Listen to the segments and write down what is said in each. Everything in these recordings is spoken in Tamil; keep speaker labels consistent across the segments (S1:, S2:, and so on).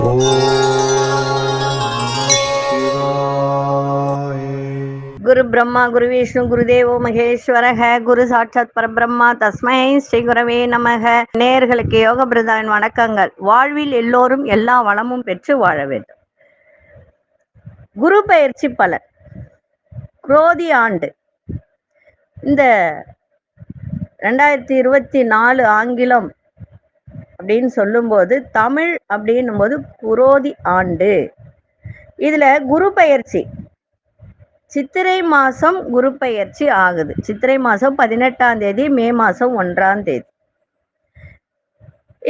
S1: ஓம் நம சிவாய.
S2: குரு பிரம்மா குரு விஷ்ணு குருதேவோ மகேஸ்வரக குரு சாட்சாத் பரபிரம்மா தஸ்மை ஸ்ரீ குரவே நமக. நேயர்களுக்கு யோக பிரதாவின் வணக்கங்கள். வாழ்வில் எல்லோரும் எல்லா வளமும் பெற்று வாழ வேண்டும். குரு பயிற்சி பலன். குரோதி ஆண்டு இந்த 2024 ஆங்கிலம் அப்படின்னு சொல்லும்போது, தமிழ் அப்படின்னும் போது குரோதி ஆண்டு. இதுல குரு பயிற்சி சித்திரை மாசம் குரு பயிற்சி ஆகுது. சித்திரை மாசம் 18ஆம் தேதி, மே மாசம் 1ஆம் தேதி.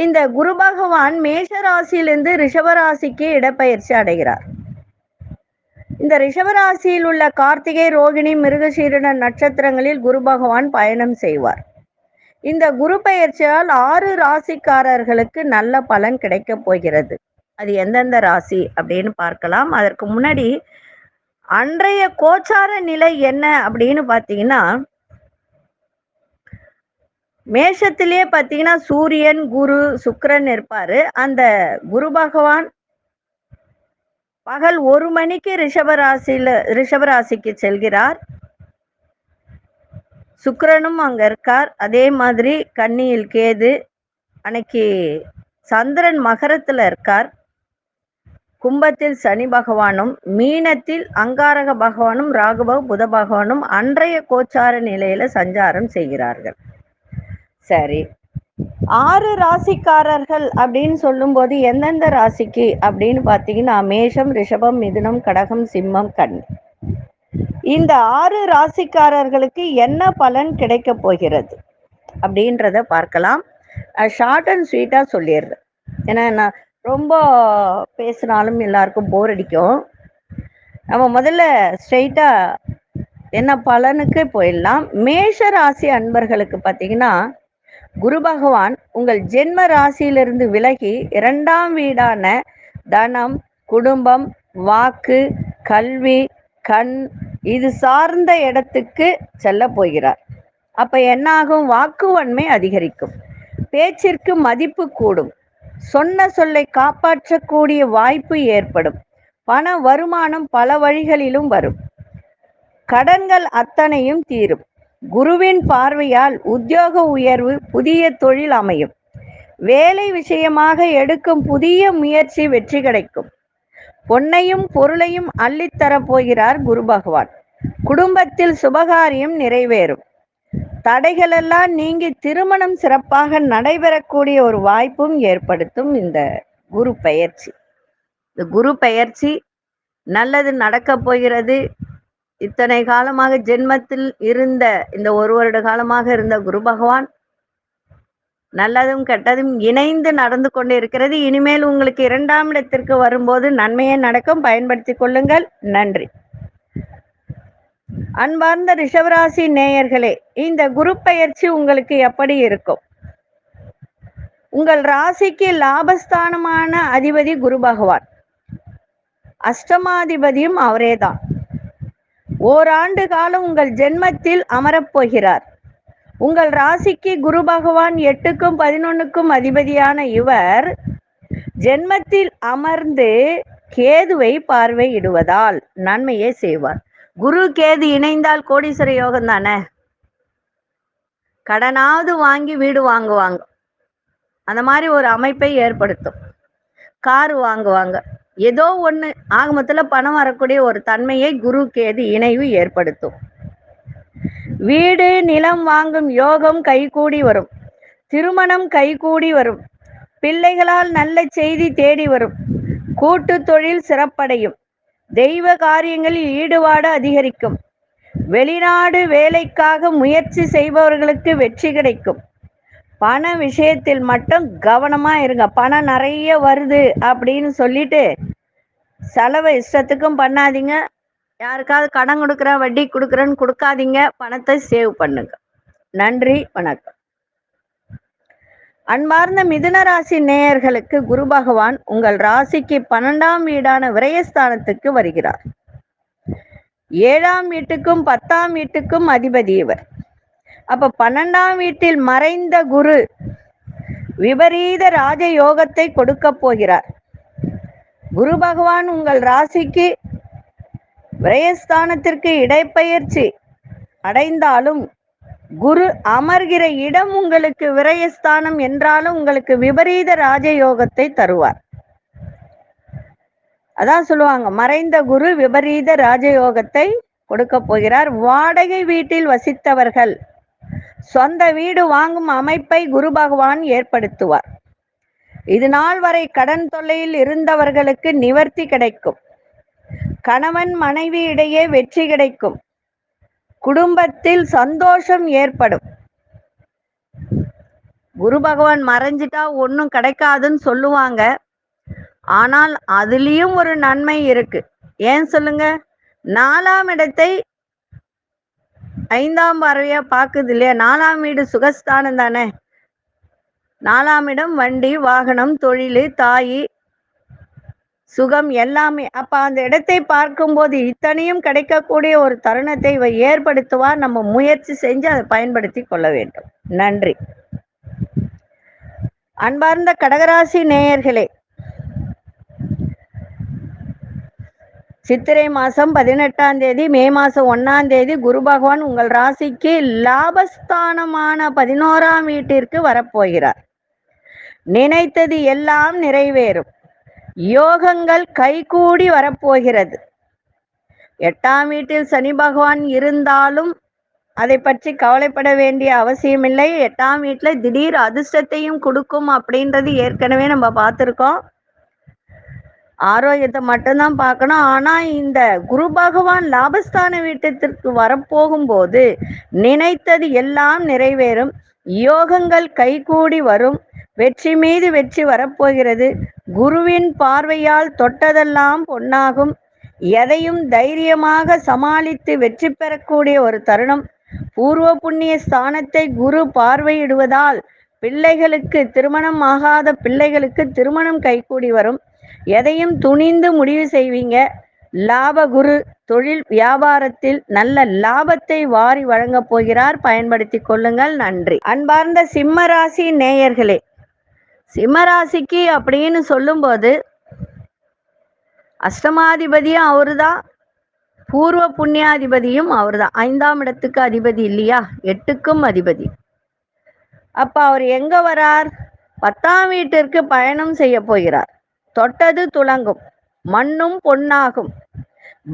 S2: இந்த குரு பகவான் மேஷ ராசியிலிருந்து ரிஷபராசிக்கு இடப்பெயர்ச்சி அடைகிறார். இந்த ரிஷபராசியில் உள்ள கார்த்திகை, ரோகிணி, மிருகசீரிட நட்சத்திரங்களில் குரு பகவான் பயணம் செய்வார். இந்த குரு பெயர்ச்சியால் 6 ராசிக்காரர்களுக்கு நல்ல பலன் கிடைக்க போகிறது. அது எந்தெந்த ராசி அப்படின்னு பார்க்கலாம். அதற்கு முன்னாடி அன்றைய கோச்சார நிலை என்ன அப்படின்னு பார்த்தீங்கன்னா, மேஷத்திலே பார்த்தீங்கன்னா சூரியன், குரு, சுக்கிரன் இருப்பாரு. அந்த குரு பகவான் பகல் 1 மணிக்கு ரிஷபராசிக்கு செல்கிறார். சுக்கிரனும் அங்க இருக்கார். அதே மாதிரி கன்னியில் கேது, அன்னைக்கு சந்திரன் மகரத்துல இருக்கார். கும்பத்தில் சனி பகவானும், மீனத்தில் அங்காரக பகவானும், ராகுபவ புத பகவானும் அன்றைய கோச்சார நிலையில சஞ்சாரம் செய்கிறார்கள். சரி, 6 ராசிக்காரர்கள் அப்படின்னு சொல்லும்போது எந்தெந்த ராசிக்கு அப்படின்னு பார்த்தீங்கன்னா, மேஷம், ரிஷபம், மிதுனம், கடகம், சிம்மம், கன்னி. இந்த 6 ராசிக்காரர்களுக்கு என்ன பலன் கிடைக்க போகிறது அப்படின்றத பார்க்கலாம். ஷார்ட் அண்ட் ஸ்வீட்டா சொல்லிடுறேன். ஏன்னா நான் ரொம்ப பேசினாலும் எல்லாருக்கும் போர் அடிக்கும். நம்ம முதல்ல ஸ்ட்ரெயிட்டா என்ன பலனுக்கு போயிடலாம். மேஷ ராசி அன்பர்களுக்கு பார்த்தீங்கன்னா, குரு பகவான் உங்கள் ஜென்ம ராசியிலிருந்து விலகி 2ஆம் வீடான தனம், குடும்பம், வாக்கு, கல்வி, கண் இது சார்ந்த இடத்துக்கு செல்ல போகிறார். அப்ப என்ன ஆகும்? வாக்குவன்மை அதிகரிக்கும், பேச்சிற்கு மதிப்பு கூடும், சொன்ன சொல்லை காப்பாற்றக்கூடிய வாய்ப்பு ஏற்படும், பண வருமானம் பல வழிகளிலும் வரும், கடன்கள் அத்தனையும் தீரும். குருவின் பார்வையால் உத்தியோக உயர்வு, புதிய தொழில் அமையும், வேலை விஷயமாக எடுக்கும் புதிய முயற்சி வெற்றி கிடைக்கும், பொன்னையும் பொருளையும் அள்ளித்தரப் போகிறார் குரு பகவான். குடும்பத்தில் சுபகாரியம் நிறைவேறும், தடைகளெல்லாம் நீங்கி திருமணம் சிறப்பாக நடைபெறக்கூடிய ஒரு வாய்ப்பும் ஏற்படுத்தும் இந்த குரு பெயர்ச்சி. இந்த குரு பெயர்ச்சி நல்லது நடக்க போகிறது. இத்தனை காலமாக ஜென்மத்தில் இருந்த இந்த 1 வருட காலமாக இருந்த குரு பகவான் நல்லதும் கெட்டதும் இணைந்து நடந்து கொண்டு இருக்கிறது. இனிமேல் உங்களுக்கு 2ஆம் இடத்திற்கு வரும்போது நன்மையே நடக்கும். பயன்படுத்தி கொள்ளுங்கள். நன்றி. அன்பார்ந்த ரிஷபராசி நேயர்களே, இந்த குரு பெயர்ச்சி உங்களுக்கு எப்படி இருக்கும்? உங்கள் ராசிக்கு லாபஸ்தானமான அதிபதி குரு பகவான், அஷ்டமாதிபதியும் அவரேதான். ஓராண்டு காலம் உங்கள் ஜென்மத்தில் அமரப்போகிறார். உங்கள் ராசிக்கு குரு பகவான் 8க்கும் 11க்கும் அதிபதியான இவர் ஜென்மத்தில் அமர்ந்து கேதுவை பார்வையிடுவதால் நன்மையை செய்வார். குரு கேது இணைந்தால் கோடீஸ்வர யோகம் தானே. கடனாவது வாங்கி வீடு வாங்குவாங்க, அந்த மாதிரி ஒரு அமைப்பை ஏற்படுத்தும். காரு வாங்குவாங்க, ஏதோ ஒண்ணு ஆகமத்துல பணம் வரக்கூடிய ஒரு தன்மையை குரு கேது இணைவு ஏற்படுத்தும். வீடு நிலம் வாங்கும் யோகம் கைகூடி வரும், திருமணம் கைகூடி வரும், பிள்ளைகளால் நல்ல செய்தி தேடி வரும், கூட்டு தொழில் சிறப்படையும், தெய்வ காரியங்களில் ஈடுபாடு அதிகரிக்கும், வெளிநாடு வேலைக்காக முயற்சி செய்பவர்களுக்கு வெற்றி கிடைக்கும். பண விஷயத்தில் மட்டும் கவனமா இருங்க. பணம் நிறைய வருது அப்படின்னு சொல்லிட்டு செலவை இஷ்டத்துக்கும் பண்ணாதீங்க. யாருக்காவது கடன் கொடுக்குறேன், வட்டி கொடுக்குறேன்னு கொடுக்காதீங்க. பணத்தை சேவ் பண்ணுங்க. நன்றி, வணக்கம். அன்பார்ந்த மிதுன ராசி நேயர்களுக்கு குரு பகவான் உங்கள் ராசிக்கு 12ஆம் வீடான விரயஸ்தானத்துக்கு வருகிறார். 7ஆம் வீட்டுக்கும் 10ஆம் வீட்டுக்கும் அதிபதி இவர். அப்ப 12ஆம் வீட்டில் மறைந்த குரு விபரீத ராஜ யோகத்தை கொடுக்க போகிறார். குரு பகவான் உங்கள் ராசிக்கு விரயஸ்தானத்திற்கு இடைப்பெயர்ச்சி அடைந்தாலும் குரு அமர்கிற இடம் உங்களுக்கு விரயஸ்தானம் என்றாலும் உங்களுக்கு விபரீத ராஜயோகத்தை தருவார். அதான் சொல்லுவாங்க, மறைந்த குரு விபரீத ராஜயோகத்தை கொடுக்க போகிறார். வாடகை வீட்டில் வசித்தவர்கள் சொந்த வீடு வாங்கும் அமைப்பை குரு பகவான் ஏற்படுத்துவார். இது நாள் வரை கடன் தொல்லையில் இருந்தவர்களுக்கு நிவர்த்தி கிடைக்கும். கணவன் மனைவி இடையே வெற்றி கிடைக்கும். குடும்பத்தில் சந்தோஷம் ஏற்படும். குரு பகவான் மறைஞ்சிட்டா ஒன்றும் கிடைக்காதுன்னு சொல்லுவாங்க. ஆனால் அதுலேயும் ஒரு நன்மை இருக்கு. ஏன் சொல்லுங்க? 4ஆம் இடத்தை 5ஆம் பார்வையா பார்க்குது இல்லையா? 4ஆம் வீடு சுகஸ்தானம் தானே. 4ஆம் இடம் வண்டி வாகனம் தொழில் தாய் சுகம் எல்லாமே. அப்ப அந்த இடத்தை பார்க்கும்போது இத்தனையும் கிடைக்கக்கூடிய ஒரு தருணத்தை இவை ஏற்படுத்துவார். நம்ம முயற்சி செஞ்சு அதை பயன்படுத்தி கொள்ள வேண்டும். நன்றி. அன்பார்ந்த கடகராசி நேயர்களே, சித்திரை மாசம் 18ஆம் தேதி மே மாசம் 1ஆம் தேதி குரு பகவான் உங்கள் ராசிக்கு லாபஸ்தானமான 11ஆம் வீட்டிற்கு வரப்போகிறார். நினைத்தது எல்லாம் நிறைவேறும். யோகங்கள் கைகூடி வரப்போகிறது. 8ஆம் வீட்டில் சனி பகவான் இருந்தாலும் அதை பற்றி கவலைப்பட வேண்டிய அவசியமில்லை. 8ஆம் வீட்டுல திடீர் அதிர்ஷ்டத்தையும் கொடுக்கும் அப்படின்றது ஏற்கனவே நம்ம பார்த்துருக்கோம். ஆரோக்கியத்தை மட்டும்தான் பார்க்கணும். ஆனா இந்த குரு பகவான் லாபஸ்தான வீட்டத்திற்கு வரப்போகும்போது நினைத்தது எல்லாம் நிறைவேறும். யோகங்கள் கைகூடி வரும். வெற்றி மீது வெற்றி வரப்போகிறது. குருவின் பார்வையால் தொட்டதெல்லாம் பொன்னாகும். எதையும் தைரியமாக சமாளித்து வெற்றி பெறக்கூடிய ஒரு தருணம். பூர்வ புண்ணிய ஸ்தானத்தை குரு பார்வையிடுவதால் பிள்ளைகளுக்கு, திருமணம் ஆகாத பிள்ளைகளுக்கு திருமணம் கைகூடி வரும். எதையும் துணிந்து முடிவு செய்வீங்க. லாப குரு தொழில் வியாபாரத்தில் நல்ல லாபத்தை வாரி வழங்க போகிறார். பயன்படுத்தி கொள்ளுங்கள். நன்றி. அன்பார்ந்த சிம்மராசி நேயர்களே, சிம்மராசிக்கு அப்படின்னு சொல்லும்போது அஷ்டமாதிபதியும் அவருதான், பூர்வ புண்ணியாதிபதியும் அவர்தான். 5ஆம் இடத்துக்கு அதிபதி இல்லையா, 8க்கும் அதிபதி. அப்ப அவர் எங்க வரார்? 10ஆம் வீட்டிற்கு பயணம் செய்ய போகிறார். தொட்டது துலங்கும், மண்ணும் பொன்னாகும்.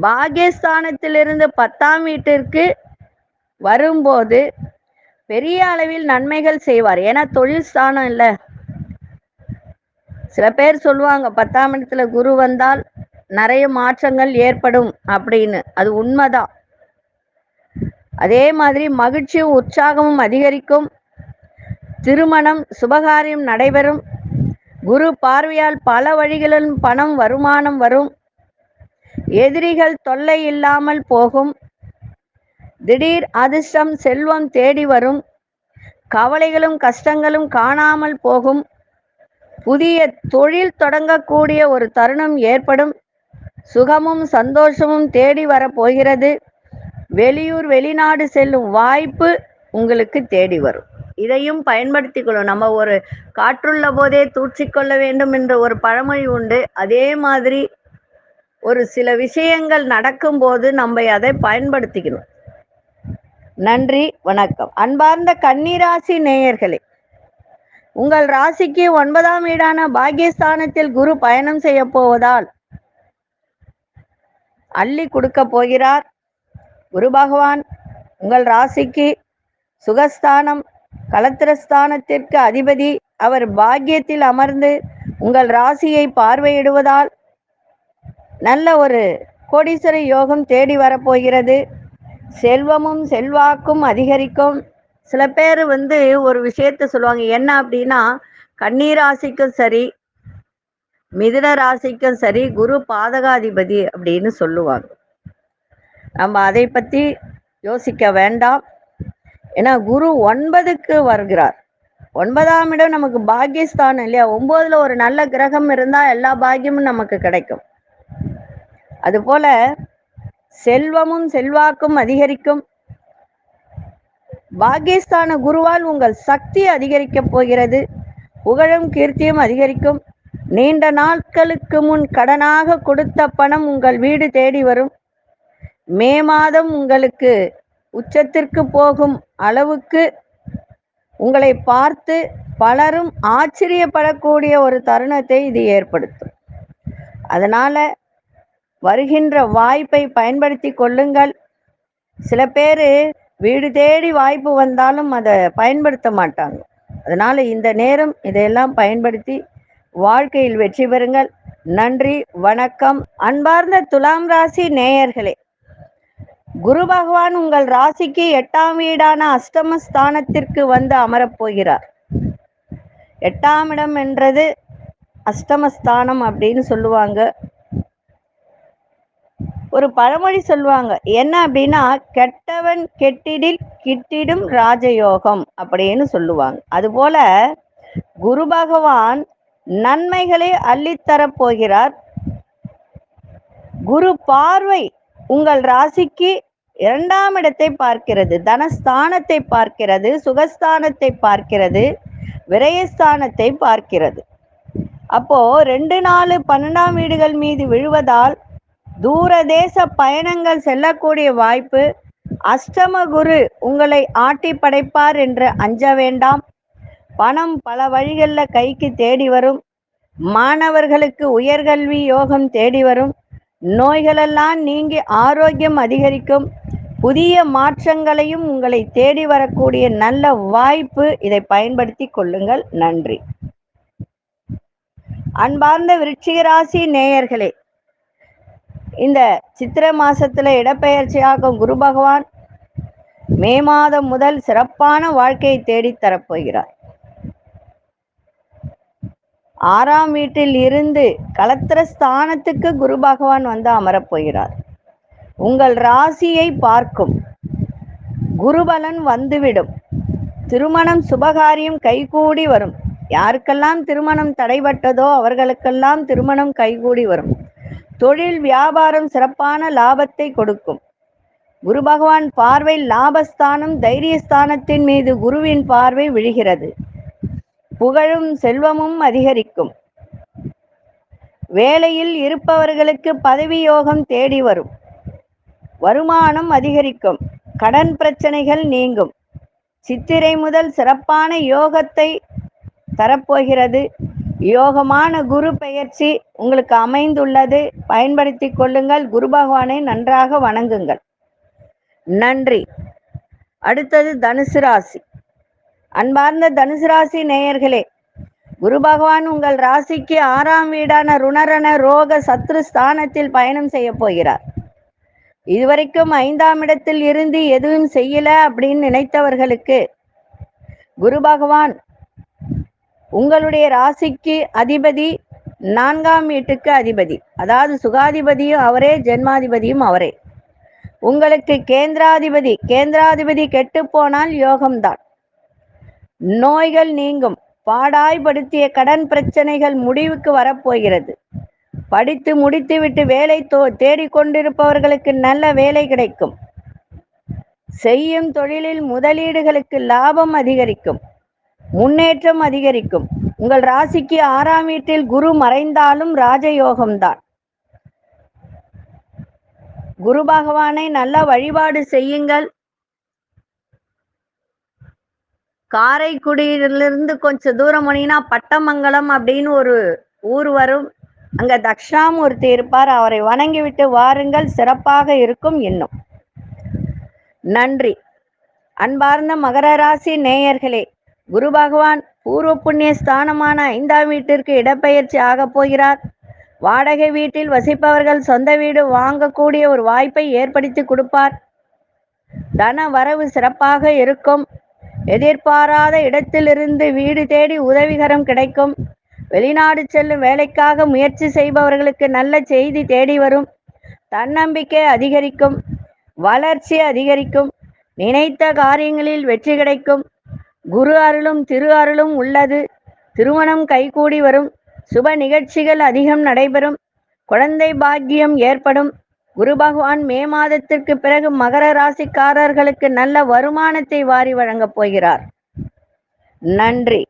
S2: பாகியஸ்தானத்திலிருந்து 10ஆம் வீட்டிற்கு வரும்போது பெரிய அளவில் நன்மைகள் செய்வார். ஏன்னா தொழில் ஸ்தானம் இல்லை. சில பேர் சொல்லுவாங்க 10ஆம் இடத்துல குரு வந்தால் நிறைய மாற்றங்கள் ஏற்படும் அப்படின்னு. அது உண்மைதான். அதே மாதிரி மகிழ்ச்சியும் உற்சாகமும் அதிகரிக்கும். திருமணம் சுபகாரியம் நடைபெறும். குரு பார்வையால் பல வழிகளில் பணம் வருமானம் வரும். எதிரிகள் தொல்லை இல்லாமல் போகும். திடீர் அதிர்ஷ்டம் செல்வம் தேடி வரும். கவலைகளும் கஷ்டங்களும் காணாமல் போகும். புதிய தொழில் தொடங்கக்கூடிய ஒரு தருணம் ஏற்படும். சுகமும் சந்தோஷமும் தேடி வரப்போகிறது. வெளியூர் வெளிநாடு செல்லும் வாய்ப்பு உங்களுக்கு தேடி வரும். இதையும் பயன்படுத்தி கொள்ளும். நம்ம ஒரு காற்றுள்ள போதே தூற்றிக்கொள்ள வேண்டும் என்ற ஒரு பழமொழி உண்டு. அதே மாதிரி ஒரு சில விஷயங்கள் நடக்கும்போது நம்ம அதை பயன்படுத்திக்கணும். நன்றி, வணக்கம். அன்பார்ந்த கன்னிராசி நேயர்களே, உங்கள் ராசிக்கு 9ஆம் வீடான பாகியஸ்தானத்தில் குரு பயணம் செய்ய போவதால் அள்ளி கொடுக்க போகிறார். குரு பகவான் உங்கள் ராசிக்கு சுகஸ்தானம் கலத்திரஸ்தானத்திற்கு அதிபதி. அவர் பாக்கியத்தில் அமர்ந்து உங்கள் ராசியை பார்வையிடுவதால் நல்ல ஒரு கோடீஸ்வர யோகம் தேடி வரப்போகிறது. செல்வமும் செல்வாக்கும் அதிகரிக்கும். சில பேர் ஒரு விஷயத்த சொல்லுவாங்க. என்ன அப்படின்னா, கன்னி ராசிக்கும் சரி மிதுன ராசிக்கும் சரி குரு பாதகாதிபதி அப்படின்னு சொல்லுவாங்க. நம்ம அதை பற்றி யோசிக்க வேண்டாம். ஏன்னா குரு 9க்கு வருகிறார். 9ஆம் இடம் நமக்கு பாக்கியஸ்தானம் இல்லையா. 9ல் ஒரு நல்ல கிரகம் இருந்தால் எல்லா பாக்கியமும் நமக்கு கிடைக்கும். அதுபோல செல்வமும் செல்வாக்கும் அதிகரிக்கும். பாக்கியஸ்தான குருவால் உங்கள் சக்தி அதிகரிக்க போகிறது. புகழும் கீர்த்தியும் அதிகரிக்கும். நீண்ட நாட்களுக்கு முன் கடனாக கொடுத்த பணம் உங்கள் வீடு தேடி வரும். மே மாதம் உங்களுக்கு உச்சத்திற்கு போகும் அளவுக்கு உங்களை பார்த்து பலரும் ஆச்சரியப்படக்கூடிய ஒரு தருணத்தை இது ஏற்படுத்தும். அதனால வருகின்ற வாய்ப்பை பயன்படுத்தி கொள்ளுங்கள். சில பேர் வீடு தேடி வாய்ப்பு வந்தாலும் அதை பயன்படுத்த மாட்டாங்க. அதனால இந்த நேரம் இதையெல்லாம் பயன்படுத்தி வாழ்க்கையில் வெற்றி பெறுங்கள். நன்றி, வணக்கம். அன்பார்ந்த துலாம் ராசி நேயர்களே, குரு பகவான் உங்கள் ராசிக்கு 8ஆம் வீடான அஷ்டமஸ்தானத்திற்கு வந்து அமரப்போகிறார். 8ஆம் இடம் என்றது அஷ்டமஸ்தானம் அப்படின்னு சொல்லுவாங்க. ஒரு பழமொழி சொல்லுவாங்க, என்ன அப்படின்னா, கெட்டவன் கெட்டிடில் கிட்டிடும் ராஜயோகம் அப்படின்னு சொல்லுவாங்க. அதுபோல குரு பகவான் நன்மைகளை அள்ளித்தரப் போகிறார். குரு பார்வை உங்கள் ராசிக்கு 2ஆம் இடத்தை பார்க்கிறது, தனஸ்தானத்தை பார்க்கிறது, சுகஸ்தானத்தை பார்க்கிறது, விரயஸ்தானத்தை பார்க்கிறது. அப்போ 2, 4, 12ஆம் வீடுகள் மீது விழுவதால் தூரதேச பயணங்கள் செல்லக்கூடிய வாய்ப்பு. அஷ்டம குரு உங்களை ஆட்டி படைப்பார் என்று அஞ்ச வேண்டாம். பணம் பல வழிகளில் கைக்கு தேடி வரும். மாணவர்களுக்கு உயர்கல்வி யோகம் தேடி வரும். நோய்களெல்லாம் நீங்கி ஆரோக்கியம் அதிகரிக்கும். புதிய மாற்றங்களையும் உங்களை தேடி வரக்கூடிய நல்ல வாய்ப்பு. இதை பயன்படுத்தி கொள்ளுங்கள். நன்றி. அன்பார்ந்த விருச்சிக ராசி நேயர்களே, இந்த சித்திரை மாசத்துல இடப்பெயர்ச்சியாகும் குரு பகவான் மே மாதம் முதல் சிறப்பான வாழ்க்கையை தேடி தரப்போகிறார். 6ஆம் வீட்டில் இருந்து களத்திர ஸ்தானத்துக்கு குரு பகவான் வந்து அமரப்போகிறார். உங்கள் ராசியை பார்க்கும். குருபலன் வந்துவிடும். திருமணம் சுபகாரியம் கைகூடி வரும். யாருக்கெல்லாம் திருமணம் தடைபட்டதோ அவர்களுக்கெல்லாம் திருமணம் கைகூடி வரும். தொழில் வியாபாரம் சிறப்பான லாபத்தை கொடுக்கும். குரு பகவான் பார்வை லாபஸ்தானம், தைரியஸ்தானத்தின் மீது குருவின் பார்வை விழுகிறது. புகழும் செல்வமும் அதிகரிக்கும். வேலையில் இருப்பவர்களுக்கு பதவி யோகம் தேடி வரும். வருமானம் அதிகரிக்கும். கடன் பிரச்சனைகள் நீங்கும். சித்திரை முதல் சிறப்பான யோகத்தை தரப்போகிறது. யோகமான குரு பெயர்ச்சி உங்களுக்கு அமைந்துள்ளது. பயன்படுத்தி கொள்ளுங்கள். குரு பகவானை நன்றாக வணங்குங்கள். நன்றி. அடுத்தது தனுசு ராசி. அன்பார்ந்த தனுசு ராசி நேயர்களே, குரு பகவான் உங்கள் ராசிக்கு 6ஆம் வீடான ருணரண ரோக சத்ரு ஸ்தானத்தில் பயணம் செய்ய போகிறார். இதுவரைக்கும் 5ஆம் இடத்தில் இருந்து எதுவும் செய்யல அப்படின்னு நினைத்தவர்களுக்கு குரு பகவான் உங்களுடைய ராசிக்கு அதிபதி, 4ஆம் வீட்டுக்கு அதிபதி, அதாவது சுகாதிபதியும் அவரே, ஜென்மாதிபதியும் அவரே. உங்களுக்கு கேந்திராதிபதி கெட்டு போனால் யோகம்தான். நோய்கள் நீங்கும். பாடாய்படுத்திய கடன் பிரச்சனைகள் முடிவுக்கு வரப்போகிறது. படித்து முடித்துவிட்டு வேலை தேடிக்கொண்டிருப்பவர்களுக்கு நல்ல வேலை கிடைக்கும். செய்யும் தொழிலில் முதலீடுகளுக்கு லாபம் அதிகரிக்கும். முன்னேற்றம் அதிகரிக்கும். உங்கள் ராசிக்கு 6ஆம் வீட்டில் குரு மறைந்தாலும் ராஜயோகம்தான். குரு பகவானை நல்ல வழிபாடு செய்யுங்கள். காரைக்குடியிலிருந்து கொஞ்சம் தூரம் போனீங்கன்னா பட்டமங்கலம் அப்படின்னு ஒரு ஊர் வரும். அங்க தக்ஷாமூர்த்தி இருப்பார். அவரை வணங்கிவிட்டு வாருங்கள். சிறப்பாக இருக்கும். இன்னும் நன்றி. அன்பார்ந்த மகர ராசி நேயர்களே, குரு பகவான் பூர்வ புண்ணிய ஸ்தானமான 5ஆம் வீட்டிற்கு இடப்பெயர்ச்சி ஆக போகிறார். வாடகை வீட்டில் வசிப்பவர்கள் சொந்த வீடு வாங்கக்கூடிய ஒரு வாய்ப்பை ஏற்படுத்தி கொடுப்பார். தன வரவு சிறப்பாக இருக்கும். எதிர்பாராத இடத்திலிருந்து வீடு தேடி உதவிகரம் கிடைக்கும். வெளிநாடு செல்லும் வேலைக்காக முயற்சி செய்பவர்களுக்கு நல்ல செய்தி தேடி வரும். தன்னம்பிக்கை அதிகரிக்கும். வளர்ச்சி அதிகரிக்கும். நினைத்த காரியங்களில் வெற்றி கிடைக்கும். குரு அருளும் திரு அருளும் உள்ளது. திருமணம் கைகூடி வரும். சுப நிகழ்ச்சிகள் அதிகம் நடைபெறும். குழந்தை பாக்கியம் ஏற்படும். குரு பகவான் மே மாதத்திற்கு பிறகு மகர ராசிக்காரர்களுக்கு நல்ல வருமானத்தை வாரி வழங்கப் போகிறார். நன்றி.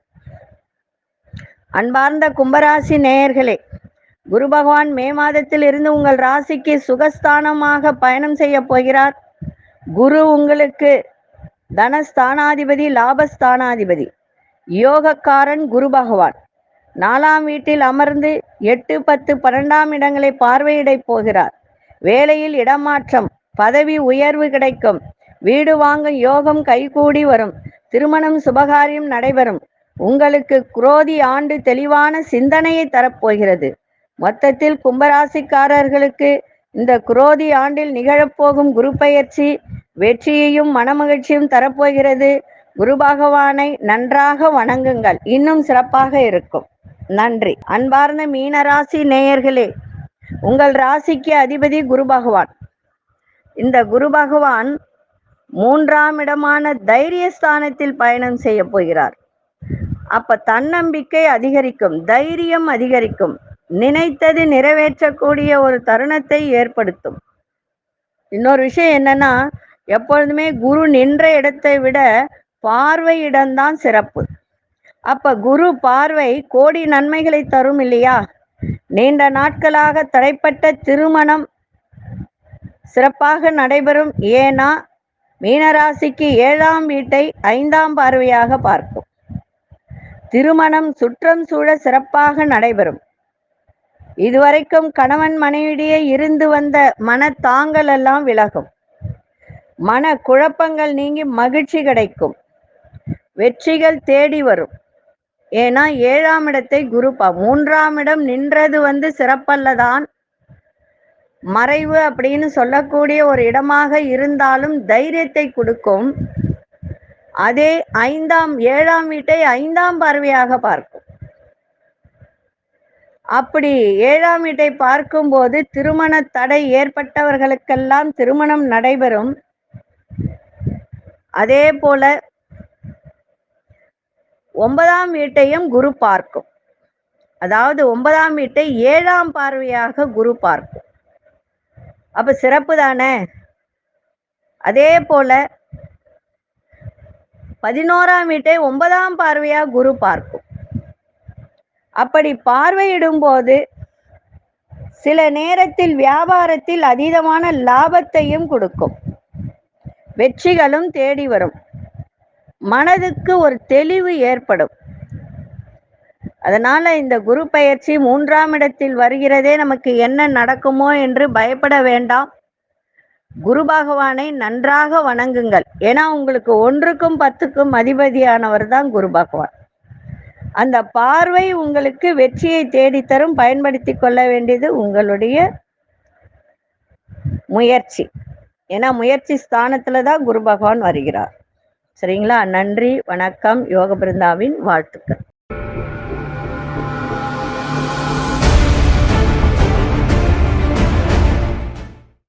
S2: அன்பார்ந்த கும்பராசி நேயர்களே, குரு பகவான் மே மாதத்தில் இருந்து உங்கள் ராசிக்கு சுகஸ்தானமாக பயணம் செய்ய போகிறார். குரு உங்களுக்கு தனஸ்தானாதிபதி, லாபஸ்தானாதிபதி, யோகக்காரன் குரு பகவான் 4ஆம் வீட்டில் அமர்ந்து 8, 10, 12ஆம் இடங்களை பார்வையிட போகிறார். வேலையில் இடமாற்றம், பதவி உயர்வு கிடைக்கும். வீடு வாங்கும் யோகம் கைகூடி வரும். திருமணம் சுபகாரியம் நடைபெறும். உங்களுக்கு குரோதி ஆண்டு தெளிவான சிந்தனையை தரப்போகிறது. மொத்தத்தில் கும்பராசிக்காரர்களுக்கு இந்த குரோதி ஆண்டில் நிகழப்போகும் குரு பெயர்ச்சி வெற்றியையும் மனமகிழ்ச்சியும் தரப்போகிறது. குரு பகவானை நன்றாக வணங்குங்கள், இன்னும் சிறப்பாக இருக்கும். நன்றி. அன்பார்ந்த மீனராசி நேயர்களே, உங்கள் ராசிக்கு அதிபதி குரு பகவான். இந்த குரு பகவான் 3ஆம் இடமான தைரியஸ்தானத்தில் பயணம் செய்ய போகிறார். அப்ப தன்னம்பிக்கை அதிகரிக்கும், தைரியம் அதிகரிக்கும், நினைத்தது நிறைவேற்றக்கூடிய ஒரு தருணத்தை ஏற்படுத்தும். இன்னொரு விஷயம் என்னன்னா, எப்பொழுதுமே குரு நின்ற இடத்தை விட பார்வையிடம்தான் சிறப்பு. அப்ப குரு பார்வை கோடி நன்மைகளை தரும் இல்லையா? நீண்ட நாட்களாக தடைப்பட்ட திருமணம் சிறப்பாக நடைபெறும். ஏன்னா மீனராசிக்கு 7ஆம் வீட்டை 5ஆம் பார்வையாக பார்க்கும். திருமணம் சுற்றம் சூழ சிறப்பாக நடைபெறும். இதுவரைக்கும் கணவன் மனைவியிடையே இருந்து வந்த மனத்தாங்கல் எல்லாம் விலகும். மன குழப்பங்கள் நீங்கி மகிழ்ச்சி கிடைக்கும். வெற்றிகள் தேடி வரும். ஏன்னா 7ஆம் இடத்தை குரு 3ஆம் இடம் நின்றது சிறப்பல்லதான், மறைவு அப்படின்னு சொல்லக்கூடிய ஒரு இடமாக இருந்தாலும் தைரியத்தை கொடுக்கும். அதே 7ஆம் வீட்டை 5ஆம் பார்வையாக பார்க்கும். அப்படி 7ஆம் வீட்டை பார்க்கும்போது திருமண தடை ஏற்பட்டவர்களுக்கெல்லாம் திருமணம் நடைபெறும். அதே போல 9ஆம் வீட்டையும் குரு பார்க்கும். அதாவது 9ஆம் வீட்டை 7ஆம் பார்வையாக குரு பார்க்கும். அப்ப சிறப்பு தானே. அதே போல 11ஆம் வீட்டை 9ஆம் பார்வையாக குரு பார்க்கும். அப்படி பார்வையிடும் போது சில நேரத்தில் வியாபாரத்தில் அதீதமான லாபத்தையும் கொடுக்கும். வெற்றிகளும் தேடி வரும். மனதுக்கு ஒரு தெளிவு ஏற்படும். அதனால இந்த குரு பெயர்ச்சி 3ஆம் இடத்தில் வருகிறதே, நமக்கு என்ன நடக்குமோ என்று பயப்பட வேண்டாம். குரு பகவானை நன்றாக வணங்குங்கள். ஏன்னா உங்களுக்கு 1க்கும் 10க்கும் அதிபதியானவர் தான் குரு பகவான். அந்த பார்வை உங்களுக்கு வெற்றியை தேடித்தரும். பயன்படுத்தி கொள்ள வேண்டியது உங்களுடைய முயற்சி. ஏன்னா முயற்சி ஸ்தானத்துல தான் குரு பகவான் வருகிறார். சரிங்களா? நன்றி, வணக்கம். யோக பிருந்தாவின் வாழ்த்துக்கள்.